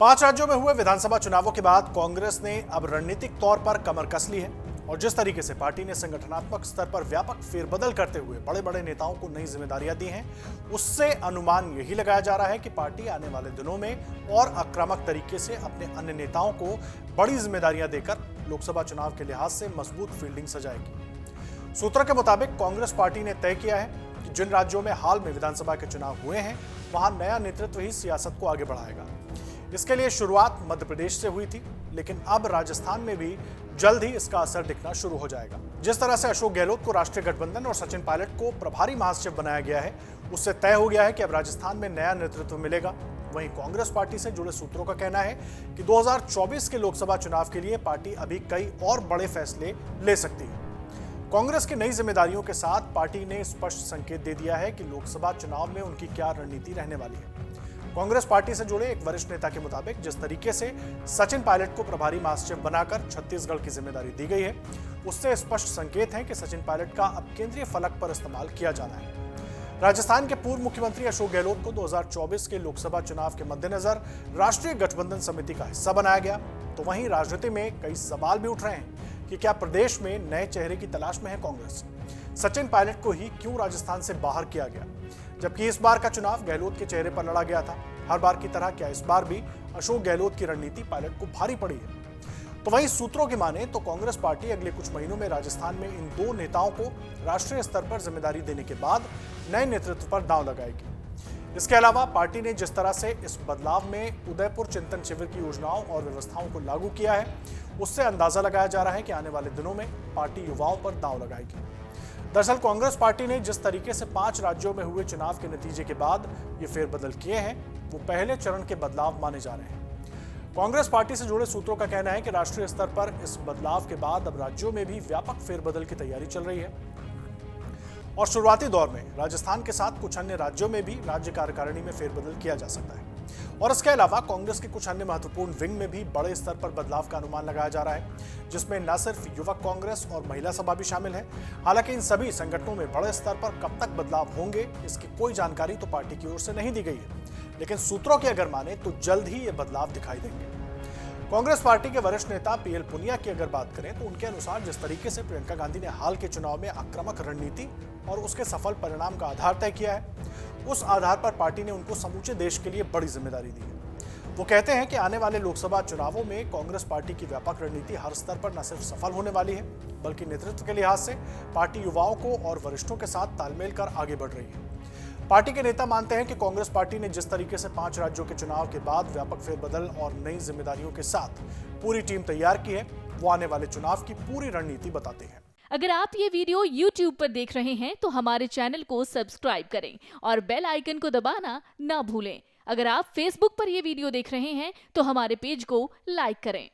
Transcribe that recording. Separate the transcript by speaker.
Speaker 1: 5 राज्यों में हुए विधानसभा चुनावों के बाद कांग्रेस ने अब रणनीतिक तौर पर कमर कस ली है और जिस तरीके से पार्टी ने संगठनात्मक स्तर पर व्यापक फेरबदल करते हुए बड़े बड़े नेताओं को नई जिम्मेदारियां दी हैं, उससे अनुमान यही लगाया जा रहा है कि पार्टी आने वाले दिनों में और आक्रामक तरीके से अपने अन्य नेताओं को बड़ी जिम्मेदारियां देकर लोकसभा चुनाव के लिहाज से मजबूत फील्डिंग सजाएगी। सूत्रों के मुताबिक कांग्रेस पार्टी ने तय किया है कि जिन राज्यों में हाल में विधानसभा के चुनाव हुए हैं, वहां नया नेतृत्व ही सियासत को आगे बढ़ाएगा। इसके लिए शुरुआत मध्य प्रदेश से हुई थी, लेकिन अब राजस्थान में भी जल्द ही इसका असर दिखना शुरू हो जाएगा। जिस तरह से अशोक गहलोत को राष्ट्रीय गठबंधन और सचिन पायलट को प्रभारी महासचिव बनाया गया है, उससे तय हो गया है कि अब राजस्थान में नया नेतृत्व मिलेगा। वहीं कांग्रेस पार्टी से जुड़े सूत्रों का कहना है कि 2024 के लोकसभा चुनाव के लिए पार्टी अभी कई और बड़े फैसले ले सकती है। कांग्रेस की नई जिम्मेदारियों के साथ पार्टी ने स्पष्ट संकेत दे दिया है कि लोकसभा चुनाव में उनकी क्या रणनीति रहने वाली है। कांग्रेस पार्टी से जुड़े एक वरिष्ठ नेता के मुताबिक जिस तरीके से सचिन पायलट को प्रभारी महासचिव बनाकर छत्तीसगढ़ की जिम्मेदारी दी गई है, उससे स्पष्ट संकेत है कि सचिन पायलट का अब केंद्रीय फलक पर इस्तेमाल किया जाना है। राजस्थान के पूर्व मुख्यमंत्री अशोक गहलोत को 2024 के लोकसभा चुनाव के मद्देनजर राष्ट्रीय गठबंधन समिति का हिस्सा बनाया गया, तो वहीं राजनीति में कई सवाल भी उठ रहे हैं कि क्या प्रदेश में नए चेहरे की तलाश में है कांग्रेस। सचिन पायलट को ही क्यों राजस्थान से बाहर किया गया, जबकि इस बार का चुनाव गहलोत के चेहरे पर लड़ा गया था। हर बार की तरह क्या इस बार भी अशोक गहलोत की रणनीति पायलट को भारी पड़ी है? तो वहीं सूत्रों की माने तो कांग्रेस पार्टी अगले कुछ महीनों में राजस्थान में इन दो नेताओं को राष्ट्रीय स्तर पर जिम्मेदारी देने के बाद नए नेतृत्व पर दांव लगाएगी। इसके अलावा पार्टी ने जिस तरह से इस बदलाव में उदयपुर चिंतन शिविर की योजनाओं और व्यवस्थाओं को लागू किया है, उससे अंदाजा लगाया जा रहा है कि आने वाले दिनों में पार्टी युवाओं पर दांव लगाएगी। दरअसल कांग्रेस पार्टी ने जिस तरीके से 5 राज्यों में हुए चुनाव के नतीजे के बाद ये फेरबदल किए हैं, वो पहले चरण के बदलाव माने जा रहे हैं। कांग्रेस पार्टी से जुड़े सूत्रों का कहना है कि राष्ट्रीय स्तर पर इस बदलाव के बाद अब राज्यों में भी व्यापक फेरबदल की तैयारी चल रही है और शुरुआती दौर में राजस्थान के साथ कुछ अन्य राज्यों में भी राज्य कार्यकारिणी में फेरबदल किया जा सकता है। और इसके अलावा कांग्रेस के कुछ अन्य महत्वपूर्ण विंग में भी बड़े स्तर पर बदलाव का अनुमान लगाया जा रहा है, जिसमें न सिर्फ युवक कांग्रेस और महिला सभा भी शामिल है। हालांकि इन सभी संगठनों में बड़े स्तर पर कब तक बदलाव होंगे, इसकी कोई जानकारी तो पार्टी की ओर से नहीं दी गई है, लेकिन सूत्रों की अगर माने तो जल्द ही ये बदलाव दिखाई देंगे। कांग्रेस पार्टी के वरिष्ठ नेता पीएल पुनिया की अगर बात करें तो उनके अनुसार जिस तरीके से प्रियंका गांधी ने हाल के चुनाव में आक्रामक रणनीति और उसके सफल परिणाम का आधार तय किया है, उस आधार पर पार्टी ने उनको समूचे देश के लिए बड़ी जिम्मेदारी दी है। वो कहते हैं कि आने वाले लोकसभा चुनावों में कांग्रेस पार्टी की व्यापक रणनीति हर स्तर पर न सिर्फ सफल होने वाली है, बल्कि नेतृत्व के लिहाज से पार्टी युवाओं को और वरिष्ठों के साथ तालमेल कर आगे बढ़ रही है। पार्टी के नेता मानते हैं कि कांग्रेस पार्टी ने जिस तरीके से 5 राज्यों के चुनाव के बाद व्यापक फेरबदल और नई जिम्मेदारियों के साथ पूरी टीम तैयार की है, वो आने वाले चुनाव की पूरी रणनीति बताते हैं।
Speaker 2: अगर आप ये वीडियो YouTube पर देख रहे हैं तो हमारे चैनल को सब्सक्राइब करें और बेल आइकन को दबाना ना भूलें। अगर आप Facebook पर ये वीडियो देख रहे हैं तो हमारे पेज को लाइक करें।